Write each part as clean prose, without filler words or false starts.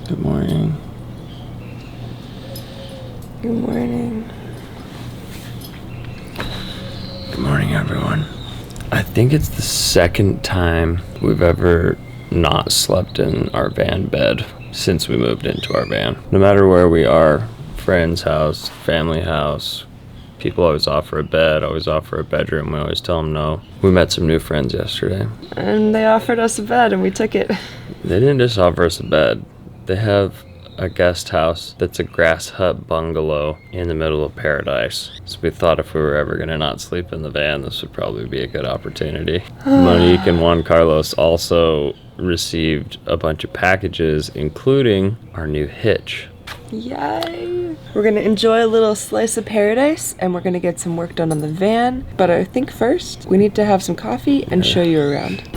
Good morning. Good morning. Good morning, everyone. I think it's the second time we've ever not slept in our van bed since we moved into our van. No matter where we are, friend's house, family house, people always offer a bed, always offer a bedroom. We always tell them no. We met some new friends yesterday. And they offered us a bed and we took it. They didn't just offer us a bed. They have a guest house that's a grass hut bungalow in the middle of paradise. So we thought if we were ever gonna not sleep in the van, this would probably be a good opportunity. Monique and Juan Carlos also received a bunch of packages, including our new hitch. Yay! We're gonna enjoy a little slice of paradise and we're gonna get some work done on the van. But I think first we need to have some coffee and show you around.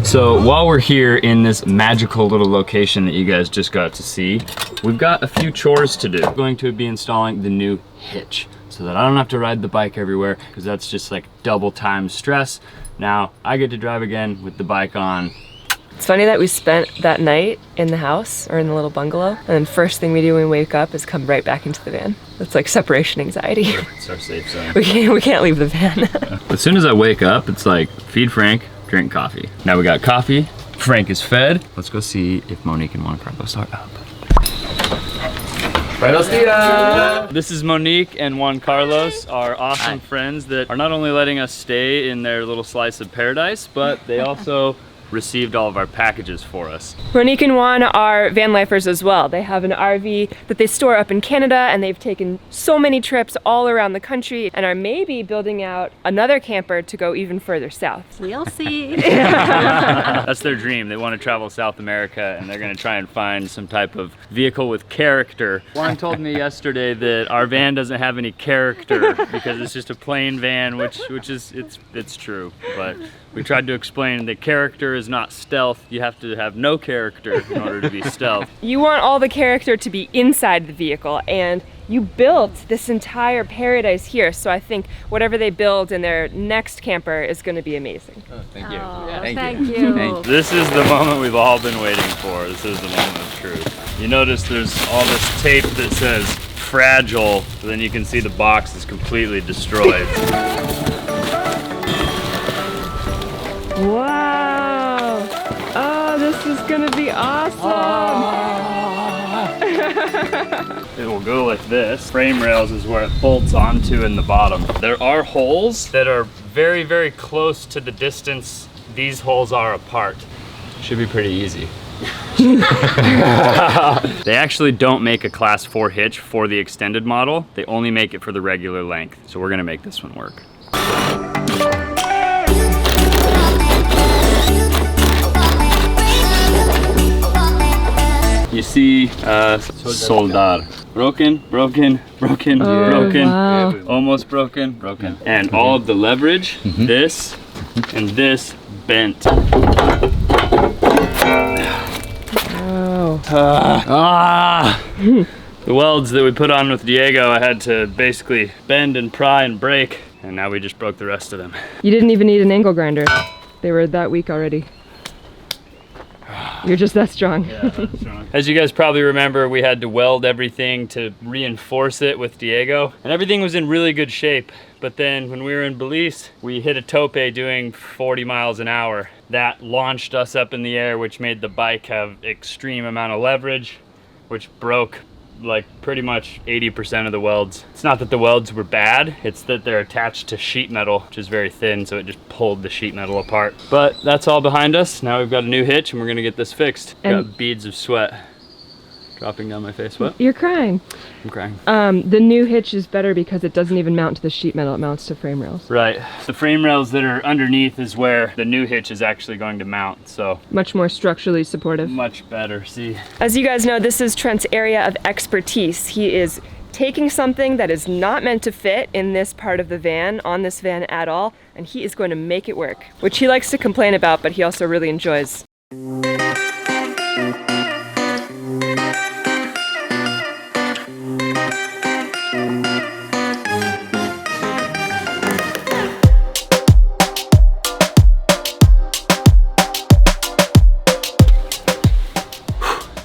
So while we're here in this magical little location that you guys just got to see, we've got a few chores to do. We're going to be installing the new hitch so that I don't have to ride the bike everywhere, because that's just like double time stress. Now I get to drive again with the bike on. It's funny that we spent that night in the house or in the little bungalow, and then first thing we do when we wake up is come right back into the van. It's like separation anxiety. It's our safe zone. We can't leave the van. As soon as I wake up, it's like feed Frank, drink coffee. Now we got coffee, Frank is fed. Let's go see if Monique and Juan Carlos are up. Buenos dias! This is Monique and Juan Carlos, our awesome friends that are not only letting us stay in their little slice of paradise, but they also received all of our packages for us. Monique and Juan are van lifers as well. They have an RV that they store up in Canada, and they've taken so many trips all around the country and are maybe building out another camper to go even further south. We'll see. That's their dream. They want to travel South America, and they're going to try and find some type of vehicle with character. Juan told me yesterday that our van doesn't have any character because it's just a plain van, which is it's true. But we tried to explain that character is not stealth. You have to have no character in order to be stealth. You want all the character to be inside the vehicle, and you built this entire paradise here, so I think whatever they build in their next camper is going to be amazing. Oh, thank you. Oh, Yeah, thank you. This is the moment we've all been waiting for. This is the moment of truth. You notice there's all this tape that says fragile, but then you can see the box is completely destroyed. Wow! Oh, this is gonna be awesome! It will go like this. Frame rails is where it bolts onto in the bottom. There are holes that are very, very close to the distance these holes are apart. Should be pretty easy. They actually don't make a class 4 hitch for the extended model. They only make it for the regular length. So we're gonna make this one work. You see, soldar. Broken, broken, broken, broken, wow. almost broken, broken. And all of the leverage, this and this bent. Oh. The welds that we put on with Diego, I had to basically bend and pry and break, and now we just broke the rest of them. You didn't even need an angle grinder. They were that weak already. You're just that strong. Yeah, that's strong. As you guys probably remember, we had to weld everything to reinforce it with Diego, and everything was in really good shape. But then when we were in Belize, we hit a tope doing 40 miles an hour. That launched us up in the air, which made the bike have extreme amount of leverage, which broke like pretty much 80% of the welds. It's not that the welds were bad, it's that they're attached to sheet metal, which is very thin, so it just pulled the sheet metal apart. But that's all behind us. Now we've got a new hitch and we're gonna get this fixed. And got beads of sweat dropping down my face. What? You're crying. I'm crying. The new hitch is better because it doesn't even mount to the sheet metal, it mounts to frame rails. Right. The frame rails that are underneath is where the new hitch is actually going to mount, so. Much more structurally supportive. Much better, see. As you guys know, this is Trent's area of expertise. He is taking something that is not meant to fit in this part of the van, on this van at all, and he is going to make it work, which he likes to complain about, but he also really enjoys.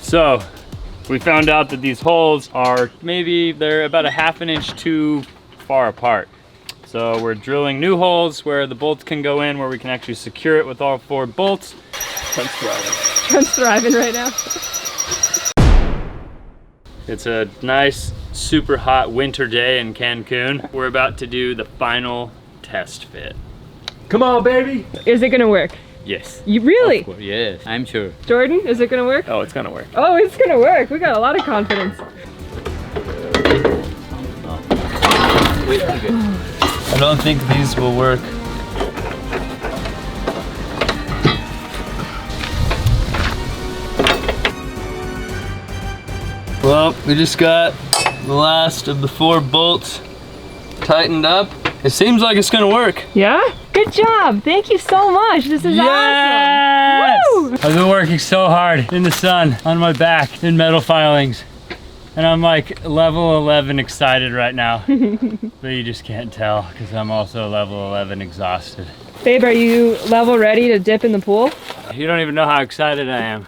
So, we found out that these holes are they're about a ½ inch too far apart. So we're drilling new holes where the bolts can go in, where we can actually secure it with all 4 bolts. Trent's thriving. Trent's thriving right now. It's a nice, super hot winter day in Cancun. We're about to do the final test fit. Come on, baby! Is it gonna work? Yes. You really? Yes, I'm sure. Jordan, is it gonna work? Oh, it's gonna work. Oh, it's gonna work. We got a lot of confidence. I don't think these will work. Well, we just got the last of the 4 bolts tightened up. It seems like it's gonna work. Yeah? Good job. Thank you so much. This is awesome. Woo! I've been working so hard in the sun on my back in metal filings. And I'm like level 11 excited right now. But you just can't tell because I'm also level 11 exhausted. Babe, are you level ready to dip in the pool? You don't even know how excited I am.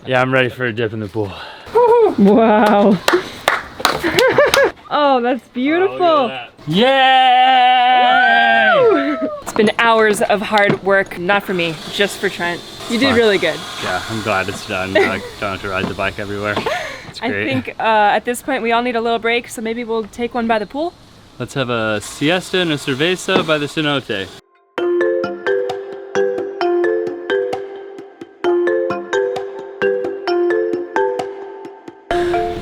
Yeah, I'm ready for a dip in the pool. Wow. Oh, that's beautiful. Oh, that. Yay! It's been hours of hard work, not for me, just for Trent. You did really good. Yeah, I'm glad it's done. I don't have to ride the bike everywhere. It's I great. think at this point we all need a little break, so maybe we'll take one by the pool. Let's have a siesta and a cerveza by the cenote.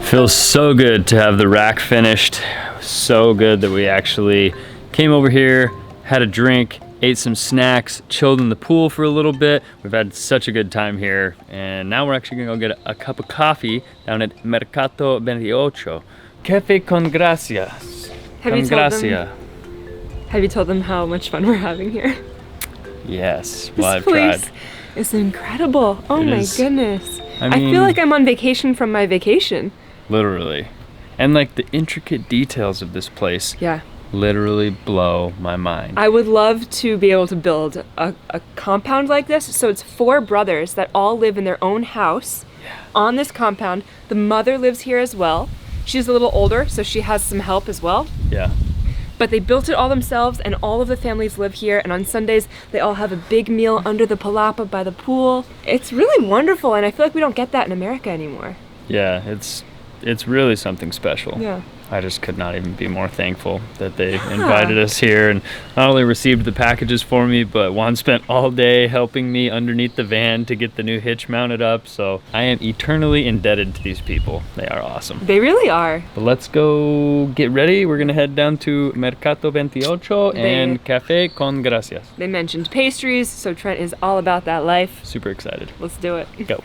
Feels so good to have the rack finished. So good that we actually came over here, had a drink, ate some snacks, chilled in the pool for a little bit. We've had such a good time here, and now we're actually gonna go get a cup of coffee down at Mercato 28. Café con gracias. Have you told them how much fun we're having here? Yes, well, This I've place tried. is incredible. Oh It my is. goodness. I I mean- feel like I'm on vacation from my vacation. Literally. And like the intricate details of this place Yeah. literally blow my mind. I would love to be able to build a compound like this. So it's 4 brothers that all live in their own house on this compound. The mother lives here as well. She's a little older, so she has some help as well. Yeah. But they built it all themselves, and all of the families live here. And on Sundays, they all have a big meal under the palapa by the pool. It's really wonderful, and I feel like we don't get that in America anymore. Yeah, it's really something special. Yeah. I just could not even be more thankful that they invited us here and not only received the packages for me, but Juan spent all day helping me underneath the van to get the new hitch mounted up. So I am eternally indebted to these people. They are awesome. They really are. But let's go get ready. We're gonna head down to Mercato 28 and Café con Gracias. They mentioned pastries, so Trent is all about that life. Super excited. Let's do it. Go.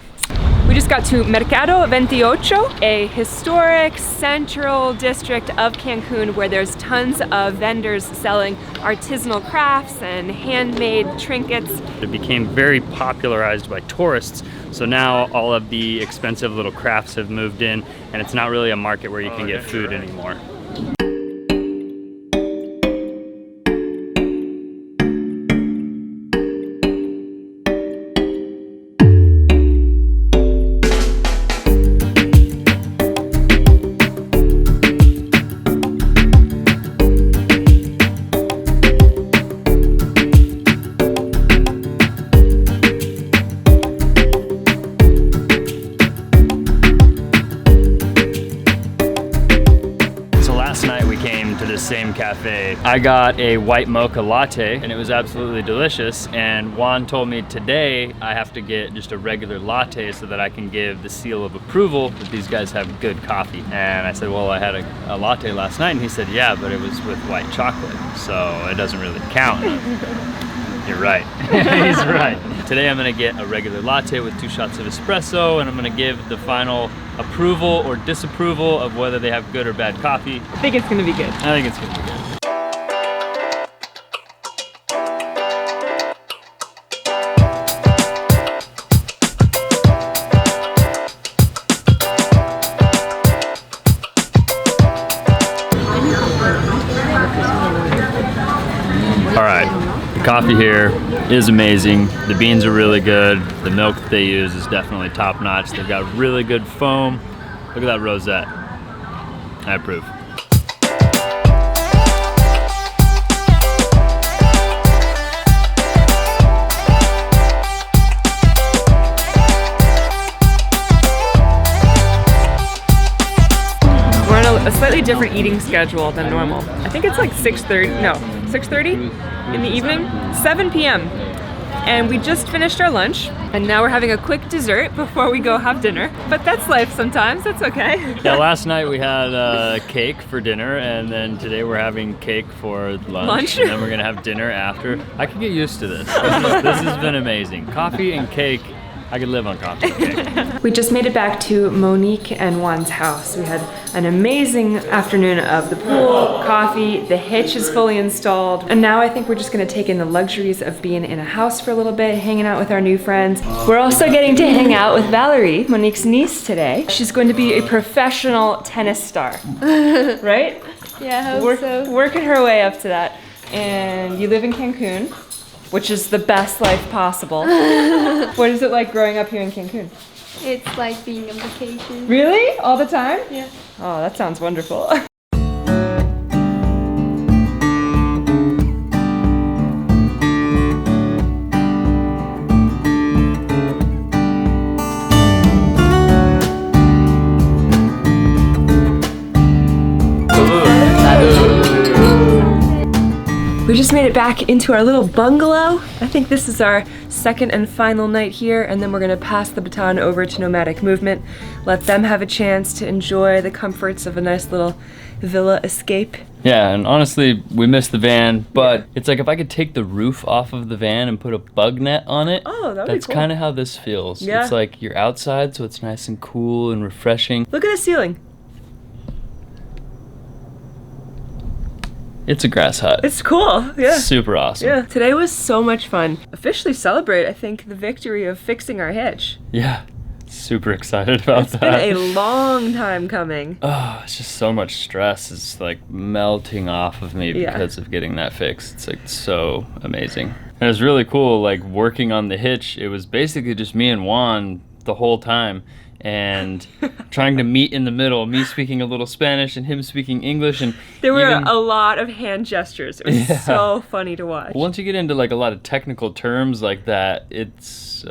We just got to Mercado 28, a historic central district of Cancun where there's tons of vendors selling artisanal crafts and handmade trinkets. It became very popularized by tourists, so now all of the expensive little crafts have moved in, and it's not really a market where you can get food anymore. same cafe. I got a white mocha latte and it was absolutely delicious. And Juan told me today I have to get just a regular latte so that I can give the seal of approval that these guys have good coffee. And I said, well, I had a latte last night. And he said, yeah, but it was with white chocolate, so it doesn't really count. You're right. He's right. Today I'm gonna get a regular latte with 2 shots of espresso, and I'm gonna give the final approval or disapproval of whether they have good or bad coffee. I think it's gonna be good. I think it's gonna be good. All right. The coffee here is amazing. The beans are really good. The milk that they use is definitely top notch. They've got really good foam. Look at that rosette. I approve. We're on a slightly different eating schedule than normal. I think it's like 6:30 in the evening, 7 p.m. And we just finished our lunch, and now we're having a quick dessert before we go have dinner. But that's life sometimes, that's okay. Yeah, last night we had cake for dinner, and then today we're having cake for lunch. And then we're gonna have dinner after. I can get used to this. This has been amazing. Coffee and cake. I could live on coffee and cake. We just made it back to Monique and Juan's house. We had an amazing afternoon of the pool, coffee, the hitch is fully installed, and now I think we're just gonna take in the luxuries of being in a house for a little bit, hanging out with our new friends. We're also getting to hang out with Valerie, Monique's niece, today. She's going to be a professional tennis star, right? Yeah, I hope so. Working her way up to that. And you live in Cancun, which is the best life possible. What is it like growing up here in Cancun? It's like being on vacation. Really? All the time? Yeah. Oh, that sounds wonderful. We just made it back into our little bungalow. I think this is our second and final night here, and then we're gonna pass the baton over to Nomadic Movement, let them have a chance to enjoy the comforts of a nice little villa escape. Yeah, and honestly, we missed the van, but it's like if I could take the roof off of the van and put a bug net on it, Oh, that would be that's cool. kind of how this feels. Yeah. It's like you're outside, so it's nice and cool and refreshing. Look at the ceiling. It's a grass hut. It's cool, yeah. Super awesome. Yeah, today was so much fun. Officially celebrate, I think, the victory of fixing our hitch. Yeah, super excited about It's that. been a long time coming. Oh, it's just so much stress is like melting off of me Yeah. because of getting that fixed. It's like so amazing. And it was really cool, like working on the hitch. It was basically just me and Juan the whole time, and trying to meet in the middle, me speaking a little Spanish and him speaking English. And There were even- a lot of hand gestures. It was Yeah. so funny to watch. once you get into like a lot of technical terms like that, it's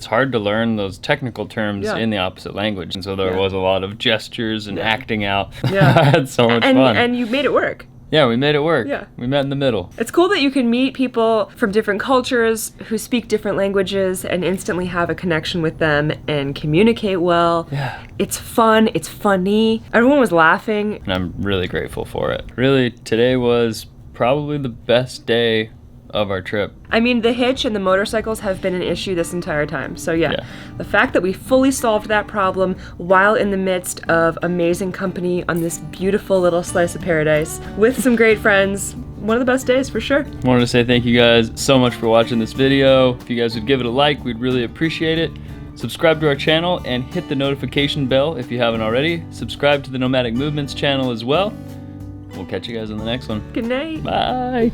hard to learn those technical terms Yeah. in the opposite language. And so there Yeah. was a lot of gestures and Yeah. acting out. Yeah. I had so much fun. And you made it work. Yeah, we made it work. Yeah. We met in the middle. It's cool that you can meet people from different cultures who speak different languages and instantly have a connection with them and communicate well. Yeah. It's fun, it's funny. Everyone was laughing. And I'm really grateful for it. Really, today was probably the best day of our trip. I mean, the hitch and the motorcycles have been an issue this entire time. So yeah, the fact that we fully solved that problem while in the midst of amazing company on this beautiful little slice of paradise with some great friends, one of the best days for sure. Wanted to say thank you guys so much for watching this video. If you guys would give it a like, we'd really appreciate it. Subscribe to our channel and hit the notification bell if you haven't already. Subscribe to the Nomadic Movements channel as well. We'll catch you guys on the next one. Good night. Bye.